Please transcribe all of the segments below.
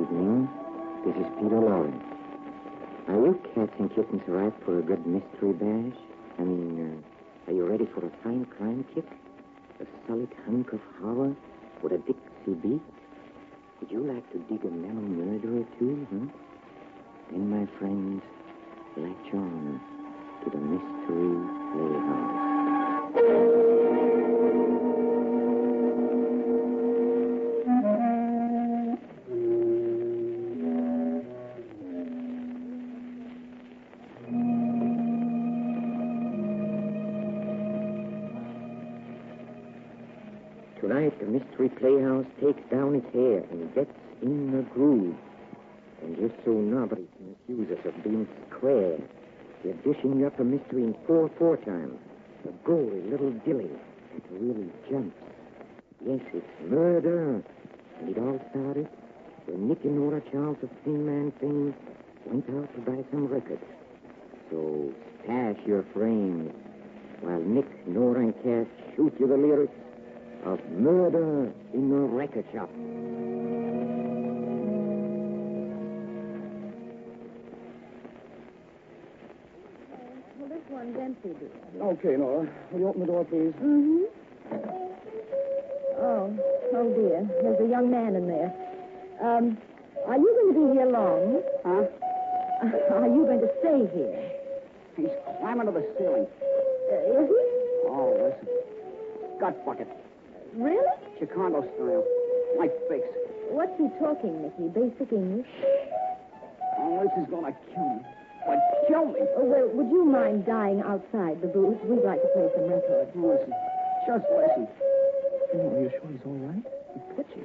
evening. This is Peter Lawrence. Are you cats and kittens ripe for a good mystery bash? Are you ready for a fine crime kick? A solid hunk of horror with a Dixie beat? Would you like to dig a mellow murder or two, huh? Then, my friends, latch on to the Mystery Playhouse. Tonight, the Mystery Playhouse takes down its hair and gets in the groove. And just so nobody can accuse us of being square, we're dishing up a mystery in 4/4 time. A gory little dilly that really jumps. Yes, it's murder. And it all started when Nick and Nora Charles of Thin Man fame went out to buy some records. So stash your frames while Nick, Nora, and Cass shoot you the lyrics of Murder in the Record Shop. Well, this one's empty, dear. Okay, Nora. Will you open the door, please? Mm-hmm. Oh, dear. There's a young man in there. Are you going to be here long? Huh? Are you going to stay here? He's climbing to the ceiling. Is he? Oh, listen. Gut bucket. Really? Chicago style. Like fix. What's he talking, Nicky? Basic English? Oh, this is going to kill me. But kill me. Oh, well, would you mind dying outside the booth? We'd like to play some records. Listen. Just listen. Oh, are you sure he's all right? He's pitchy.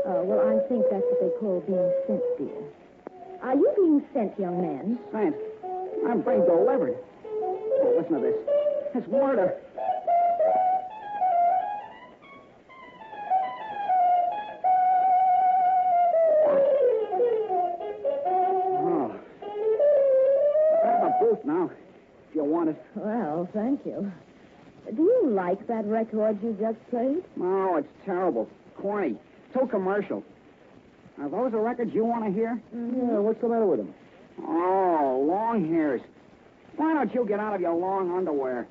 Oh, well, I think that's what they call being sent, dear. Are you being sent, young man? Sent. I'm being delivered. Oh, listen to this. It's murder. Oh. Grab a booth now, if you want it. Well, thank you. Do you like that record you just played? No, it's terrible. Corny. Too commercial. Are those the records you want to hear? Mm-hmm. Yeah, what's the matter with them? Oh, long hairs. Why don't you get out of your long underwear?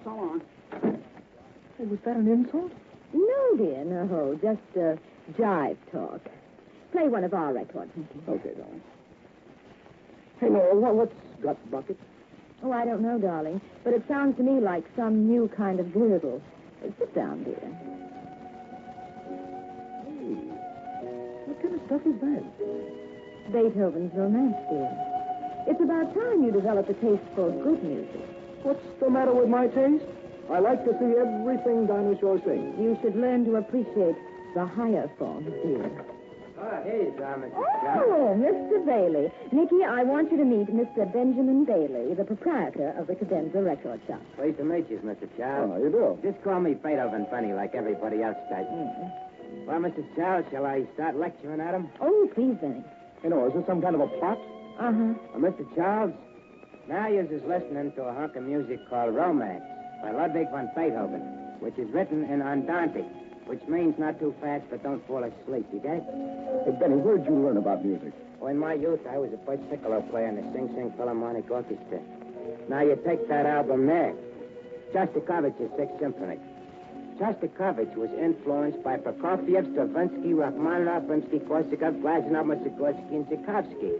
So long. Hey, was that an insult? No, dear, no. Just jive talk. Play one of our records, Nicky. Okay, darling. Hey, Nora, what's gut bucket? Oh, I don't know, darling, but it sounds to me like some new kind of gurgle. Sit down, dear. Hey, what kind of stuff is that? Beethoven's Romance, dear. It's about time you developed a taste for good music. What's the matter with my taste? I like to see everything Dinosaur sings. You should learn to appreciate the higher forms, dear. Oh, here's Mr. Oh, Mr. Bailey. Nicky, I want you to meet Mr. Benjamin Bailey, the proprietor of the Cadenza Record Shop. Pleased to meet you, Mr. Charles. Oh, you do? Just call me Beethoven Funny like everybody else does. Well, Mr. Charles, shall I start lecturing at him? Oh, please, Benny. You know, is this some kind of a plot? Uh-huh. Well, Mr. Charles, now you're just listening to a hunk of music called Romance by Ludwig van Beethoven, which is written in Andante, which means not too fast, but don't fall asleep. You get it? Hey, Benny, where'd you learn about music? Well, in my youth, I was a bass piccolo player in the Sing Sing Philharmonic Orchestra. Now, you take that album there, Shostakovich's Sixth Symphony. Shostakovich was influenced by Prokofiev, Stravinsky, Rachmaninoff, Rimsky-Korsakov, Glazunov, Mussorgsky, and Tchaikovsky.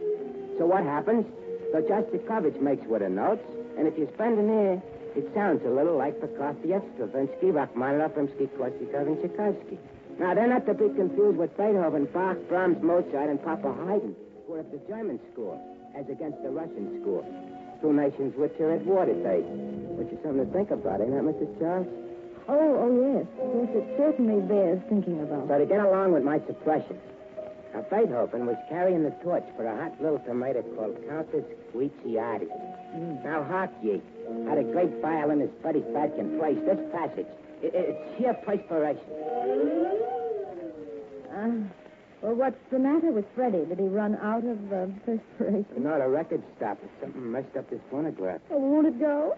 So what happens? So Shostakovich makes with the notes, and if you spend an ear, it sounds a little like Prokofiev, Stravinsky, Rachmaninoff, Rimsky-Korsakov, and Tchaikovsky. Now, they're not to be confused with Beethoven, Bach, Brahms, Mozart, and Papa Haydn, who are of the German school, as against the Russian school. Two nations which are at war today. Which is something to think about, ain't that, Mr. Charles? Oh, yes. Yes, it certainly bears thinking about. So to get along with my suppression, now Beethoven was carrying the torch for a hot little tomato called Countess Guicciardi. Now, hark ye, how the great violinist Buddy Fatkin plays this passage. It's sheer perspiration. Well, what's the matter with Freddie? Did he run out of perspiration? No, the record stopped. Something messed up this phonograph. Oh, won't it go?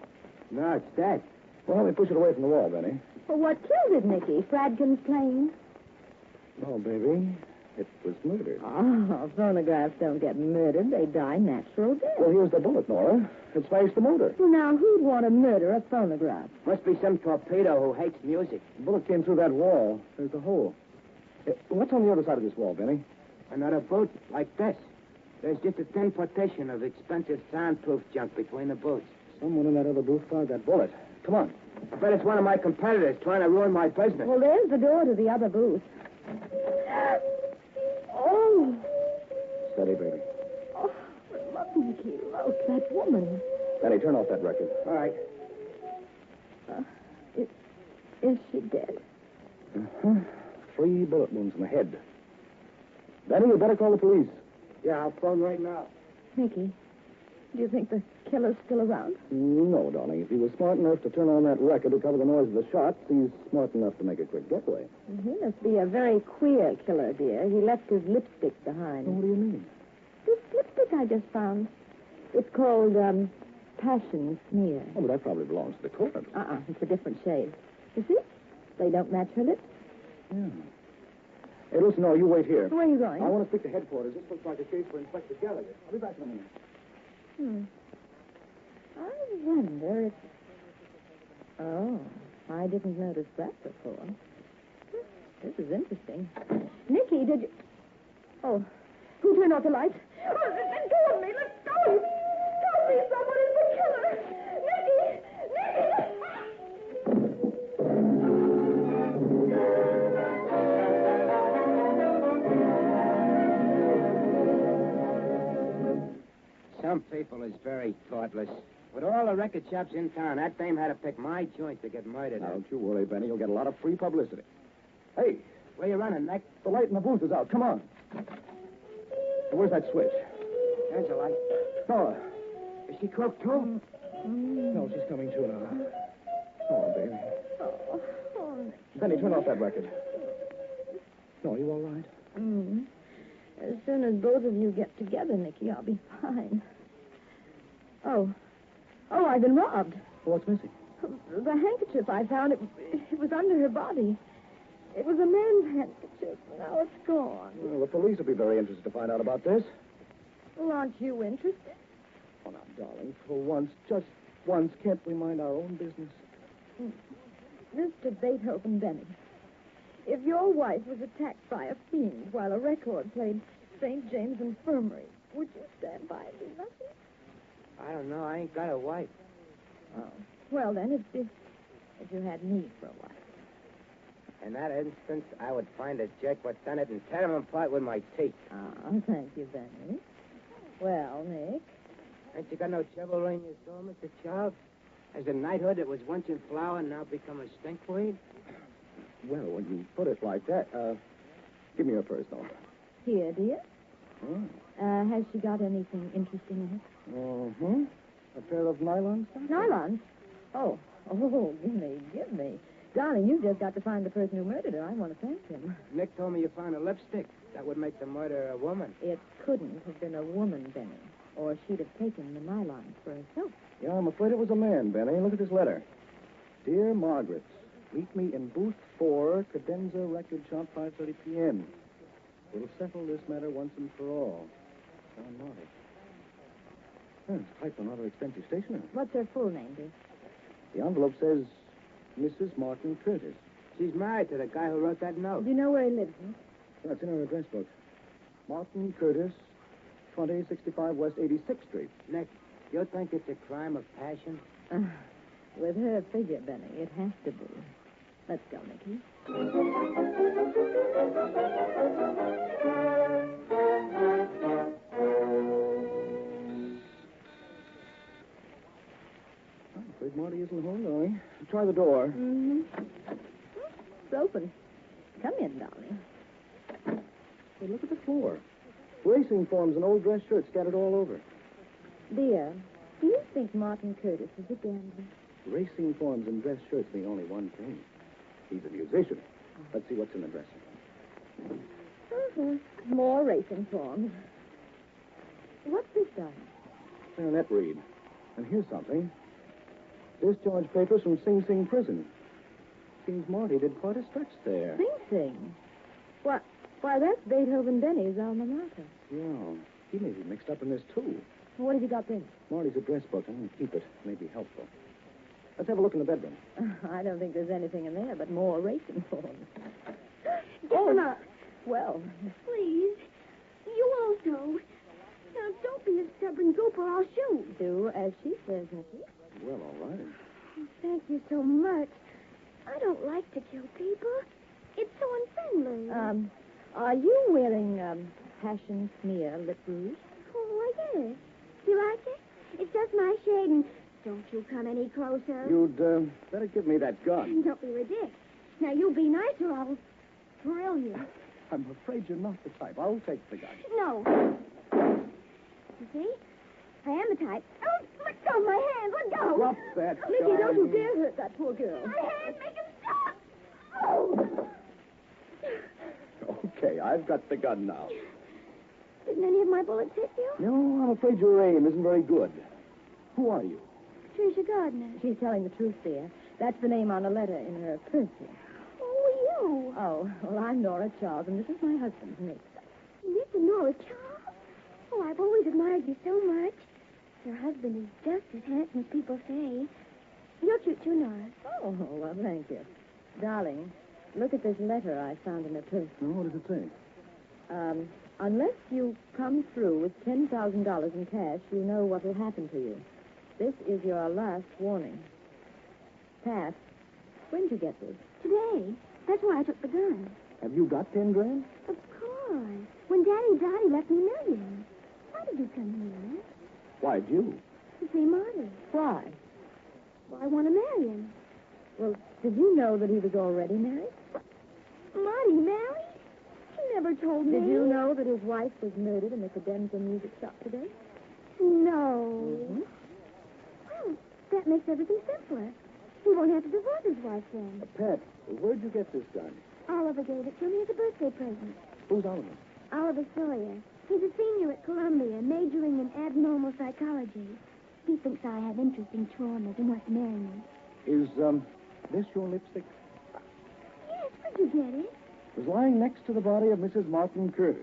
No, it's dead. Well, let me push it away from the wall, Benny. Well, what killed it, Nicky? Fradkin's plane? No, baby. It was murdered. Oh, phonographs don't get murdered. They die natural death. Well, here's the bullet, Nora. It smashed the motor. Well, now, who'd want to murder a phonograph? Must be some torpedo who hates music. The bullet came through that wall. There's the hole. What's on the other side of this wall, Benny? Another boot like this. There's just a thin partition of expensive soundproof junk between the boots. Someone in that other booth fired that bullet. Come on. I bet it's one of my competitors trying to ruin my business. Well, there's the door to the other booth. Oh. Steady, baby. Oh, look, Nicky, look, that woman. Benny, turn off that record. All right. Is she dead? Uh-huh. 3 bullet wounds in the head. Benny, you better call the police. Yeah, I'll phone right now. Nicky, do you think the killer's still around? No, darling. If he was smart enough to turn on that record to cover the noise of the shots, he's smart enough to make a quick getaway. He must be a very queer killer, dear. He left his lipstick behind. What do you mean? This lipstick I just found. It's called, Passion Smear. Oh, but that probably belongs to the corpse. It's a different shade. You see? They don't match her lips. Yeah. Hey, listen, no, you wait here. Where are you going? I want to speak to headquarters. This looks like a case for Inspector Gallagher. I'll be back in a minute. I wonder if... Oh, I didn't notice that before. This is interesting. Nicky, did you... Oh, who turned off the lights? Oh, let go of me! Let go of me! Stop me! Someone is the killer! Nicky! Nicky! Some people is very thoughtless. With all the record shops in town, that dame had to pick my joint to get murdered. Now, don't you worry, Benny. You'll get a lot of free publicity. Hey, Where you running, Nick? the light in the booth is out. Come on. Where's that switch? There's a light. Nora. Is she croaked, too? No, she's coming to now. Oh, baby. Oh, Nicky. Benny, turn off that record. No, you all right? As soon as both of you get together, Nicky, I'll be fine. Oh, I've been robbed. What's missing? The handkerchief I found, it was under her body. It was a man's handkerchief. Now it's gone. Well, the police will be very interested to find out about this. Well, aren't you interested? Oh, now, darling, for once, just once, can't we mind our own business? Mr. Beethoven Benny, if your wife was attacked by a fiend while a record played St. James Infirmary, would you stand by and do nothing? I don't know. I ain't got a wife. Oh, well, then, if you had me for a wife. In that instance, I would find a jerk what done it and tear him apart with my teeth. Oh, thank you, Benny. Well, Nick? Ain't you got no chivalry in your soul, Mr. Charles? As a knighthood that was once in flower and now become a stinkweed? Well, when you put it like that, give me your purse, Nora. Here, dear. Oh. Has she got anything interesting in it? Mm-hmm. A pair of nylon stockings? Nylons? Oh, give me. Darling, you've just got to find the person who murdered her. I want to thank him. Nick told me you found a lipstick. That would make the murderer a woman. It couldn't have been a woman, Benny, or she'd have taken the nylons for herself. Yeah, I'm afraid it was a man, Benny. Look at this letter. Dear Margaret, meet me in booth 4, Cadenza Record Shop, 5:30 p.m. We'll settle this matter once and for all. John Marty. It's typed on rather expensive stationery. What's her full name, dear? The envelope says Mrs. Martin Curtis. She's married to the guy who wrote that note. Do you know where he lives, Nick? That's in her address book. Martin Curtis, 2065 West 86th Street. Nick, you think it's a crime of passion? With her figure, Benny, it has to be. Let's go, Nicky. I'm afraid Marty isn't home, darling. Try the door. Mm-hmm. It's open. Come in, darling. Hey, look at the floor. Racing forms and old dress shirts scattered all over. Dear, do you think Martin Curtis is a gambler? Racing forms and dress shirts mean only one thing. He's a musician. Let's see what's in the dresser. More racing forms. What's this, darling? Baronet read. And here's something. Discharge papers from Sing Sing prison. Seems Marty did quite a stretch there. Sing Sing. What? Why, that's Beethoven Benny's alma mater. Yeah, he may be mixed up in this, too. What have you got there? Marty's address book. I'm going to keep it. It may be helpful. Let's have a look in the bedroom. I don't think there's anything in there but more racing forms. Get them up. Well, Please. You also. Now, don't be a stubborn goop or I'll shoot. do as she says, Nicky. Well, all right. Oh, thank you so much. I don't like to kill people. It's so unfriendly. Are you wearing, passion smear lip rouge? Oh, yes. You like it? It's just my shade, and don't you come any closer. You'd better give me that gun. Don't be ridiculous. Now, you be nice or I'll drill you. I'm afraid you're not the type. I'll take the gun. No. You see? I am the type. Oh, let go of my hands. Let go. Drop that Nicky, gun. don't you dare hurt that poor girl. My hands make him stop. Oh. Okay, I've got the gun now. Didn't any of my bullets hit you? No, I'm afraid your aim isn't very good. Who are you? Patricia Gardner. She's telling the truth, dear. That's the name on a letter in her purse here. Oh, you. Oh, well, I'm Nora Charles, and this is my husband, Nick. Mr. Nora Charles? Oh, I've always admired you so much. Your husband is just as handsome as people say. You're cute too, Nora. Oh, well, thank you. Darling, look at this letter I found in her purse. Oh, what does it say? Unless you come through with $10,000 in cash, you know what will happen to you. This is your last warning. Pat, when did you get this? Today. That's why I took the gun. Have you got 10 grand? Of course. When Daddy died, he left me millions. Why did you come here? Why'd you? To see Marty. Why? Well, I want to marry him. Well, did you know that he was already married? Marty married? He never told me. Did you know that his wife was murdered in the Cadenza music shop today? No. Mm-hmm. Well, that makes everything simpler. He won't have to divorce his wife then. Pat, where'd you get this gun? Oliver gave it to me as a birthday present. Who's Oliver? Oliver Sawyer. He's a senior at Columbia, majoring in abnormal psychology. He thinks I have interesting traumas and wants to marry me. Is, this your lipstick? Yes, where'd you get it? It was lying next to the body of Mrs. Martin Curtis.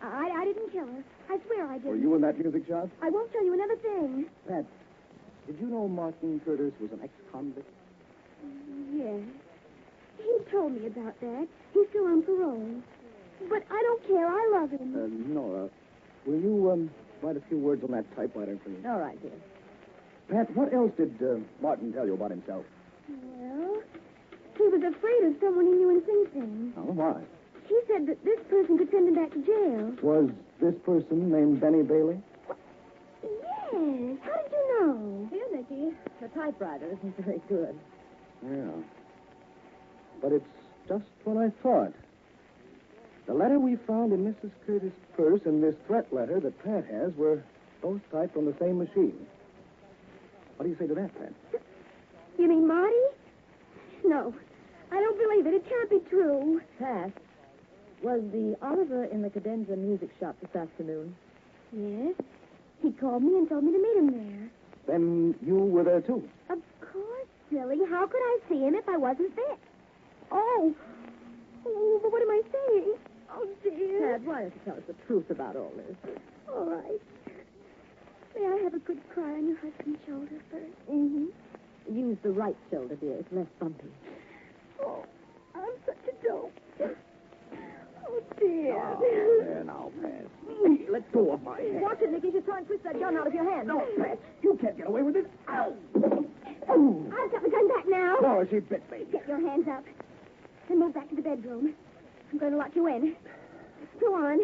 I didn't kill her. I swear I didn't. Were you in that music shop? I won't tell you another thing. Pat, did you know Martin Curtis was an ex-convict? Yes. He told me about that. He's still on parole. But I don't care. I love him. Nora, will you, write a few words on that typewriter for me? All right, dear. Pat, what else did, Martin tell you about himself? Well, he was afraid of someone he knew in Sing Sing. Oh, why? He said that this person could send him back to jail. Was this person named Benny Bailey? Yes. How did you know? Here, Nicky. The typewriter isn't very good. Yeah. But it's just what I thought. The letter we found in Mrs. Curtis' purse and this threat letter that Pat has were both typed on the same machine. What do you say to that, Pat? You mean Marty? No. I don't believe it. It can't be true. Pat, was the Oliver in the Cadenza music shop this afternoon? Yes. He called me and told me to meet him there. Then you were there, too. Of course, silly. How could I see him if I wasn't there? Oh. Oh, but what am I saying? Oh, dear. Pat, why don't you tell us the truth about all this? All right. May I have a good cry on your husband's shoulder first? Mm-hmm. Use the right shoulder, dear. It's less bumpy. Oh, I'm such a dope. Oh, dear. Oh, there now, Pat. Hey, let go of my hand. Watch it, Nicky. She's trying to twist that gun out of your hand. No, Pat, you can't get away with it. Ow! I've got the gun back now. Nora, she bit me. Get your hands up. And move back to the bedroom. I'm going to lock you in. Go on.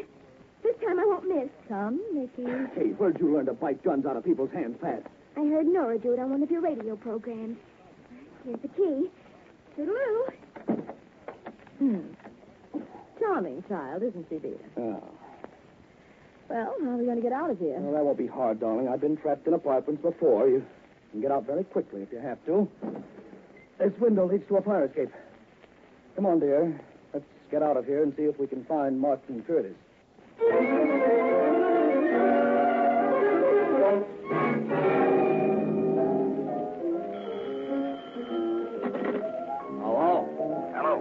This time I won't miss. Come, Nicky. Hey, where'd you learn to bite guns out of people's hands, Pat? I heard Nora do it on one of your radio programs. Here's the key. Toodaloo. Charming child, isn't she, dear? Oh. Well, how are we going to get out of here? Well, that won't be hard, darling. I've been trapped in apartments before. You can get out very quickly if you have to. This window leads to a fire escape. Come on, dear. Let's get out of here and see if we can find Martin Curtis. Hello? Hello.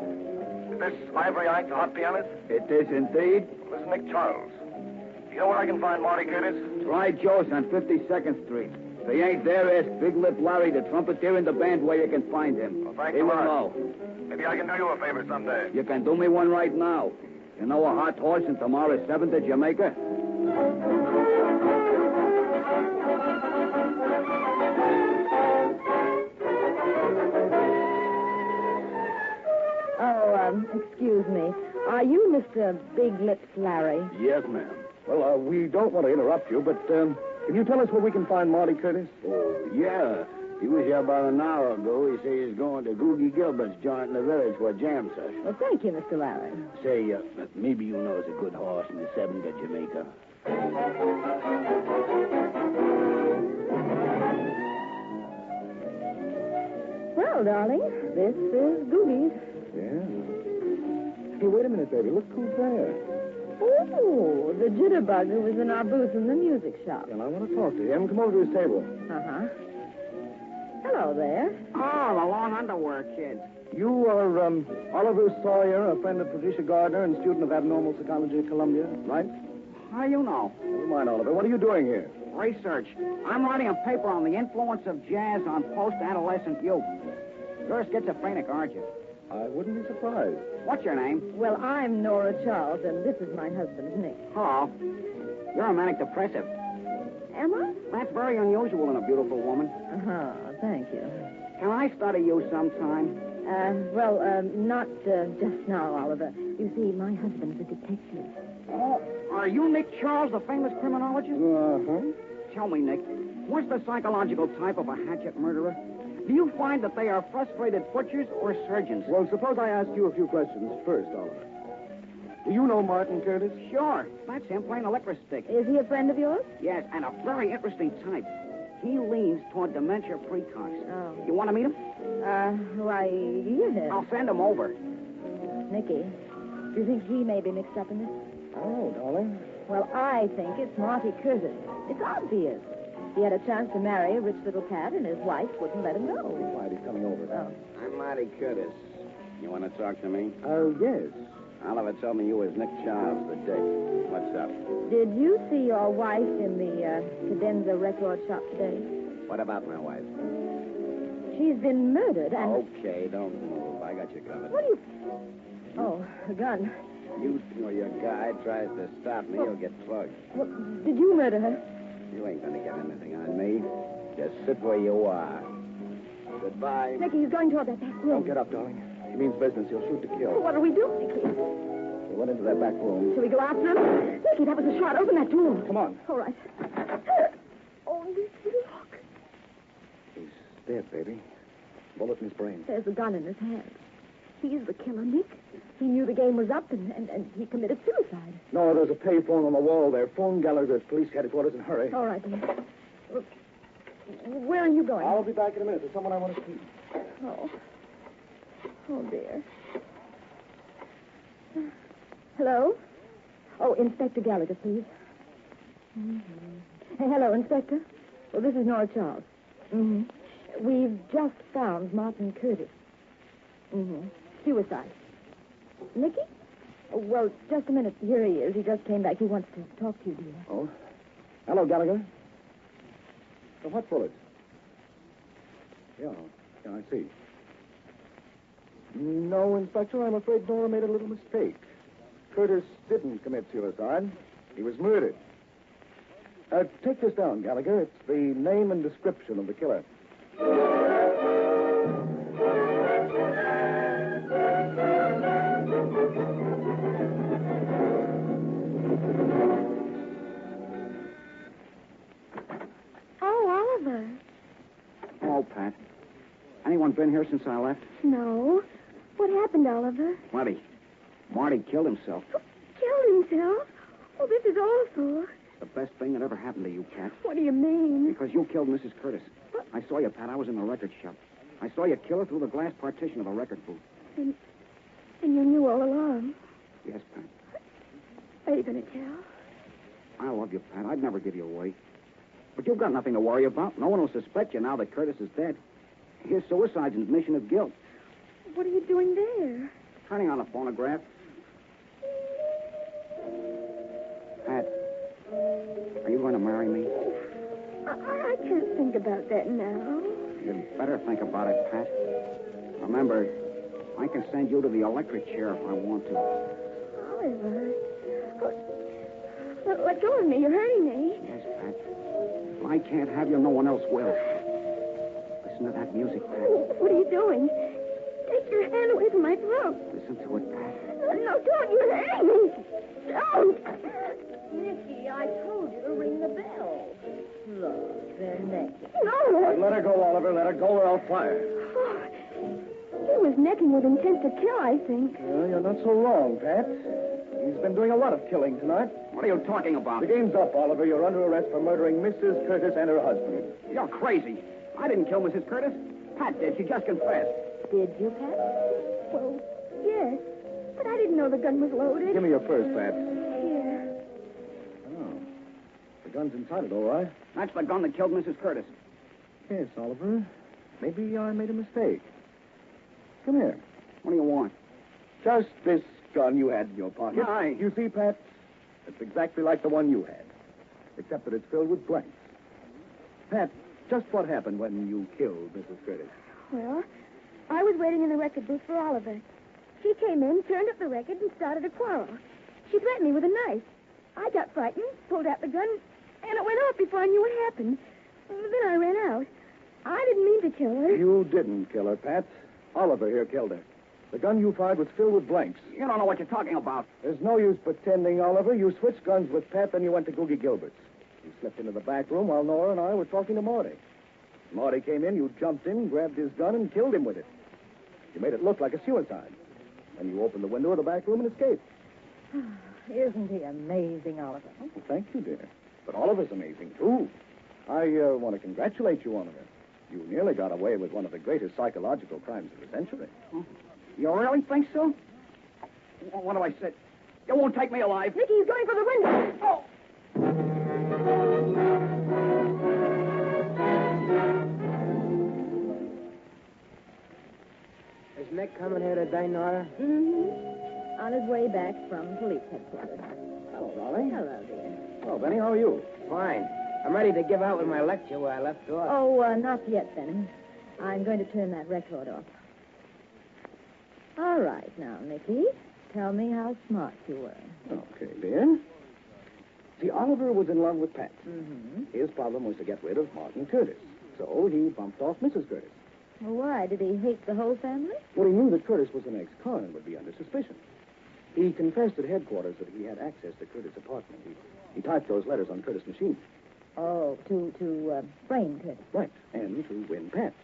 this Ivory Ike the hot pianist? It is indeed. This is Nick Charles. Do you know where I can find Marty Curtis? Try Joe's on 52nd Street. If he ain't there, ask Big Lip Larry, the trumpeter in the band, where you can find him. Well, thanks He a will lot. know. Maybe I can do you a favor someday. You can do me one right now. You know a hot horse and tomorrow's 7th to Jamaica? Excuse me. Are you Mr. Big Lips Larry? Yes, ma'am. Well, we don't want to interrupt you, but can you tell us where we can find Marty Curtis? Oh, yeah. He was here about an hour ago. He says he's going to Googie Gilbert's joint in the village for a jam session. Well, thank you, Mr. Larry. Say, maybe you know it's a good horse in the 7th to Jamaica. Well, darling, this is Googie's. Yeah. Hey, wait a minute, baby. Look who's there. Oh, the jitterbug who was in our booth in the music shop. And I want to talk to him. Come over to his table. Uh-huh. Hello there. Oh, the long underwear kids. You are Oliver Sawyer, a friend of Patricia Gardner and student of abnormal psychology at Columbia, right? How do you know? Never mind, Oliver. What are you doing here? Research. I'm writing a paper on the influence of jazz on post-adolescent youth. You're schizophrenic, aren't you? I wouldn't be surprised. What's your name? Well, I'm Nora Charles, and this is my husband, Nick. Hello. You're a manic depressive. Am I? That's very unusual in a beautiful woman. Uh-huh. Thank you. Can I study you sometime? Not just now, Oliver. You see, my husband's a detective. Oh, are you Nick Charles, the famous criminologist? Uh-huh. Tell me, Nick, what's the psychological type of a hatchet murderer? Do you find that they are frustrated butchers or surgeons? Well, suppose I ask you a few questions first, Oliver. Do you know Martin Curtis? Sure. That's him playing electric stick. Is he a friend of yours? Yes, and a very interesting type. He leans toward dementia precox. Oh. You want to meet him? Why, yes. I'll send him over. Nicky, do you think he may be mixed up in this? Oh, darling. Well, I think it's Marty Curtis. It's obvious. He had a chance to marry a rich little cat, and his wife wouldn't let him go. Why, he's coming over. Oh. I'm Marty Curtis. You want to talk to me? Oh, yes. Oliver told me you was Nick Charles, the dick. What's up? Did you see your wife in the Cadenza record shop today? What about my wife? She's been murdered, and... Okay, don't move. I got you covered. What do you... Oh, a gun. You or your guy tries to stop me, you'll get plugged. Well, did you murder her? You ain't gonna get anything on me. Just sit where you are. Goodbye. Nicky, he's going toward that back room. Don't get up, darling. He means business. He'll shoot to kill. What do we do, Nicky? He went into that back room. Shall we go after him? Nicky, that was a shot. Open that door. Come on. All right. Oh, Nicky, look. He's dead, baby. Bullet in his brain. There's a gun in his hand. He's the killer, Nick. He knew the game was up, and he committed suicide. No, there's a payphone on the wall there. Phone Gallagher at police headquarters and hurry. All right, then. Look, where are you going? I'll be back in a minute. There's someone I want to see. Oh. Oh, dear. Hello? Oh, Inspector Gallagher, please. Hey, hello, Inspector. Well, this is Nora Charles. We've just found Martin Curtis. Suicide. Nicky? Oh, well, just a minute. Here he is. He just came back. He wants to talk to you, dear. Oh? Hello, Gallagher. The what bullets? Yeah, I see. No, Inspector, I'm afraid Nora made a little mistake. Curtis didn't commit suicide. He was murdered. Take this down, Gallagher. It's the name and description of the killer. Oh, Oliver. Oh, Pat. Anyone been here since I left? No. What happened, Oliver? Marty killed himself. Killed himself? Oh, this is awful. The best thing that ever happened to you, Pat. What do you mean? Because you killed Mrs. Curtis. What? I saw you, Pat. I was in the record shop. I saw you kill her through the glass partition of a record booth. And you knew all along. Yes, Pat. Are you going to tell? I love you, Pat. I'd never give you away. But you've got nothing to worry about. No one will suspect you now that Curtis is dead. His suicide's an admission of guilt. What are you doing there? Turning on the phonograph. Pat, are you going to marry me? I can't think about that now. You'd better think about it, Pat. Remember, I can send you to the electric chair if I want to. Oliver. Let go of me. You're hurting me. Yes, Pat. If I can't have you, no one else will. Listen to that music, Pat. What are you doing? Take your hand away from my throat. Listen to it, Pat. No, don't. You're hurting me. Don't. Nicky, I told you to ring the bell. Look, they're naked. No. Let her go, Oliver. Let her go or I'll fire. Oh, he was necking with intent to kill, I think. Well, you're not so wrong, Pat. He's been doing a lot of killing tonight. What are you talking about? The game's up, Oliver. You're under arrest for murdering Mrs. Curtis and her husband. You're crazy. I didn't kill Mrs. Curtis. Pat did. She just confessed. Did you, Pat? Well, yes. But I didn't know the gun was loaded. Give me your purse, Pat. Here. Oh. The gun's inside it, all right. That's the gun that killed Mrs. Curtis. Yes, Oliver. Maybe I made a mistake. Come here. What do you want? Just this gun you had in your pocket. Aye. You see, Pat? It's exactly like the one you had, except that it's filled with blanks. Pat, just what happened when you killed Mrs. Curtis? Well, I was waiting in the record booth for Oliver. She came in, turned up the record, and started a quarrel. She threatened me with a knife. I got frightened, pulled out the gun, and it went off before I knew what happened. Then I ran out. I didn't mean to kill her. You didn't kill her, Pat. Oliver here killed her. The gun you fired was filled with blanks. You don't know what you're talking about. There's no use pretending, Oliver. You switched guns with Pat, then you went to Googie Gilbert's. You slipped into the back room while Nora and I were talking to Marty. Marty came in, you jumped in, grabbed his gun, and killed him with it. You made it look like a suicide. Then you opened the window of the back room and escaped. Isn't he amazing, Oliver? Oh, well, thank you, dear. But Oliver's amazing, too. I want to congratulate you, Oliver. You nearly got away with one of the greatest psychological crimes of the century. You really think so? What do I say? You won't take me alive. Nicky, he's going for the window. Oh! Is Nick coming here today, Nora? Mm-hmm. On his way back from police headquarters. Hello, darling. Hello, dear. Oh, Benny, how are you? Fine. I'm ready to give out with my lecture where I left off. Oh, not yet, Benny. I'm going to turn that record off. All right, now, Nicky, tell me how smart you were. Okay, dear. See, Oliver was in love with Pat. Mm-hmm. His problem was to get rid of Martin Curtis. So he bumped off Mrs. Curtis. Well, why? Did he hate the whole family? Well, he knew that Curtis was an ex-con and would be under suspicion. He confessed at headquarters that he had access to Curtis' apartment. He typed those letters on Curtis' machine. Oh, to frame Curtis. Right, and to win Pat.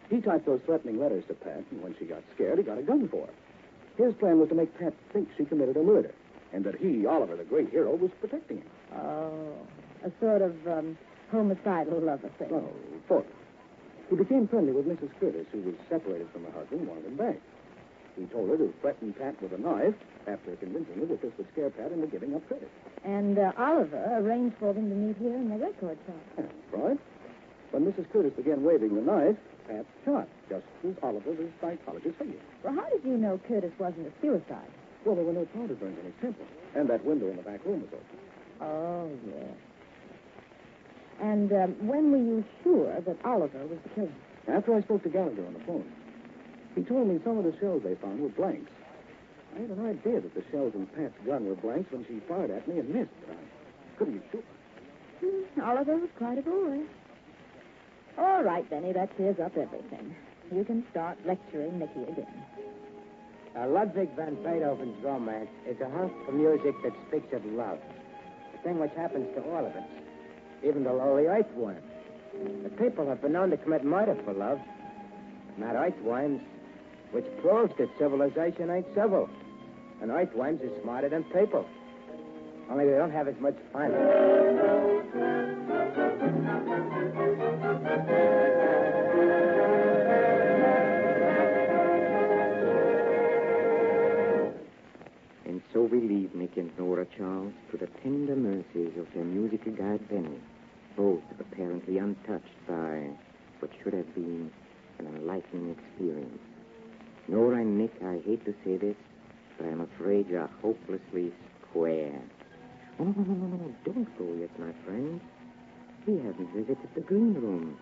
He typed those threatening letters to Pat, and when she got scared, he got a gun for her. His plan was to make Pat think she committed a murder, and that he, Oliver, the great hero, was protecting him. Oh, a sort of homicidal love affair. Oh, sort of. He became friendly with Mrs. Curtis, who was separated from her husband, wanted him back. He told her to threaten Pat with a knife after convincing her that this would scare Pat into giving up Curtis. And Oliver arranged for them to meet here in the record shop. That's right. When Mrs. Curtis began waving the knife, Pat shot, just as Oliver, the psychologist, figured. Well, how did you know Curtis wasn't a suicide? Well, there were no powder burns on his temple, and that window in the back room was open. Oh, yes. And when were you sure that Oliver was the killer? After I spoke to Gallagher on the phone, he told me some of the shells they found were blanks. I had an idea that the shells in Pat's gun were blanks when she fired at me and missed, but I couldn't be sure. Oliver was quite a boy. All right, Benny, that clears up everything. You can start lecturing Nicky again. Ludwig van Beethoven's romance is a hunk of music that speaks of love. A thing which happens to all of us, even the lowly earthworm. The people have been known to commit murder for love, but not earthworms, which proves that civilization ain't civil. And earthworms are smarter than people. Only they don't have as much fun. And so we leave Nick and Nora Charles to the tender mercies of their musical guide Benny, both apparently untouched by what should have been an enlightening experience. Nora and Nick, I hate to say this, but I'm afraid you're hopelessly square. Oh, no. Don't go yet, my friends. We haven't visited the green room,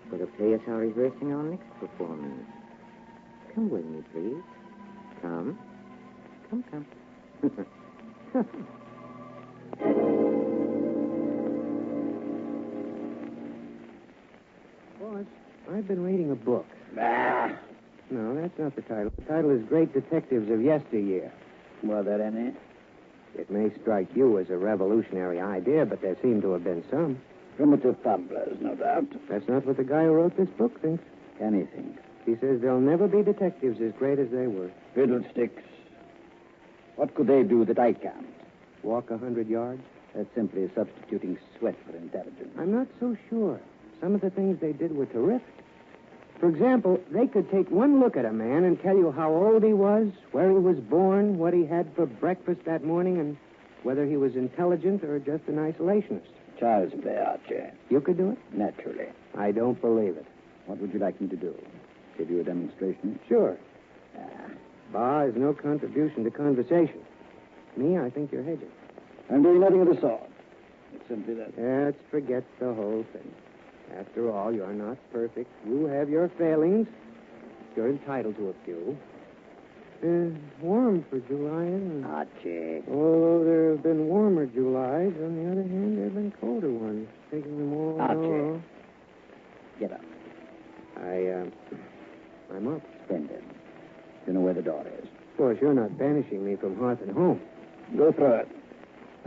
where the players are rehearsing our next performance. Come with me, please. Come. Come. Boss, I've been reading a book. Ah. No, that's not the title. The title is Great Detectives of Yesteryear. Were there any? It may strike you as a revolutionary idea, but there seem to have been some. Primitive fumblers, no doubt. That's not what the guy who wrote this book thinks. Anything. He says there'll never be detectives as great as they were. Fiddlesticks. What could they do that I can't? Walk 100 yards? That's simply substituting sweat for intelligence. I'm not so sure. Some of the things they did were terrific. For example, they could take one look at a man and tell you how old he was, where he was born, what he had for breakfast that morning, and whether he was intelligent or just an isolationist. Child's play, Archie. You could do it? Naturally. I don't believe it. What would you like me to do? Give you a demonstration? Sure. Bar is no contribution to conversation. Me, I think you're hedging. I'm doing nothing of the sort. It's simply that. Let's forget the whole thing. After all, you're not perfect. You have your failings. You're entitled to a few. Warm for July, isn't it? Archie. Although there have been warmer Julys, on the other hand, there have been colder ones. Taking them all. Archie. Get up. I'm up. Splendid. You know where the door is. Of course, you're not banishing me from hearth and home. Go through it.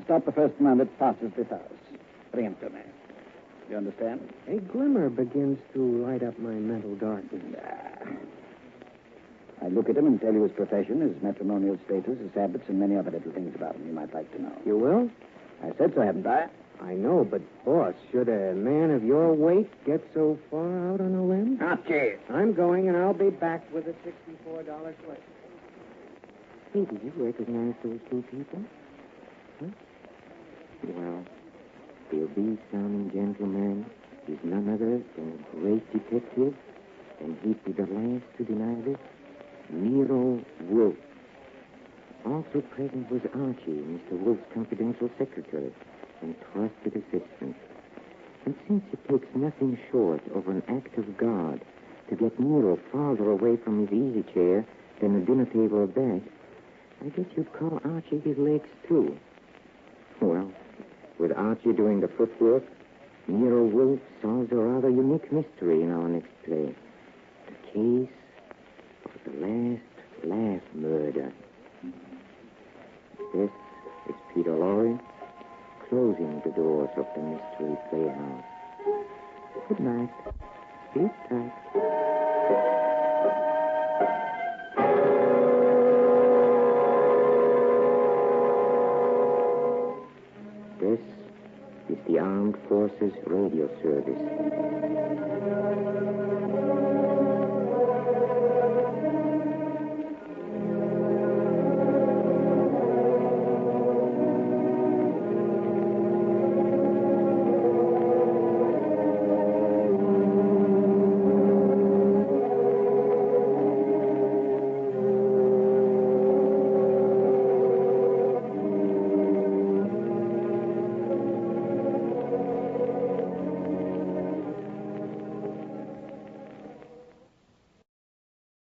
Stop the first man that passes this house. Bring him to me. You understand? A glimmer begins to light up my mental darkness. I look at him and tell you his profession, his matrimonial status, his habits, and many other little things about him you might like to know. You will? I said so, haven't I? I know, but, boss, should a man of your weight get so far out on a limb? Archie. I'm going, and I'll be back with a $64 question. Hey, do you recognize those two people? Huh? Well, the obese-sounding gentleman is none other than a great detective, and he'd be the last to deny this, Nero Wolfe. Also present was Archie, Mr. Wolfe's confidential secretary and trusted assistant. And since it takes nothing short of an act of God to get Nero farther away from his easy chair than a dinner table or bed, I guess you'd call Archie his legs, too. Well, with Archie doing the footwork, Nero Wolfe solves a rather unique mystery in our next play. The case of the last laugh murder. This is Peter Lorre, closing the doors of the Mystery Playhouse. Good night. Sleep tight. This is the Armed Forces Radio Service.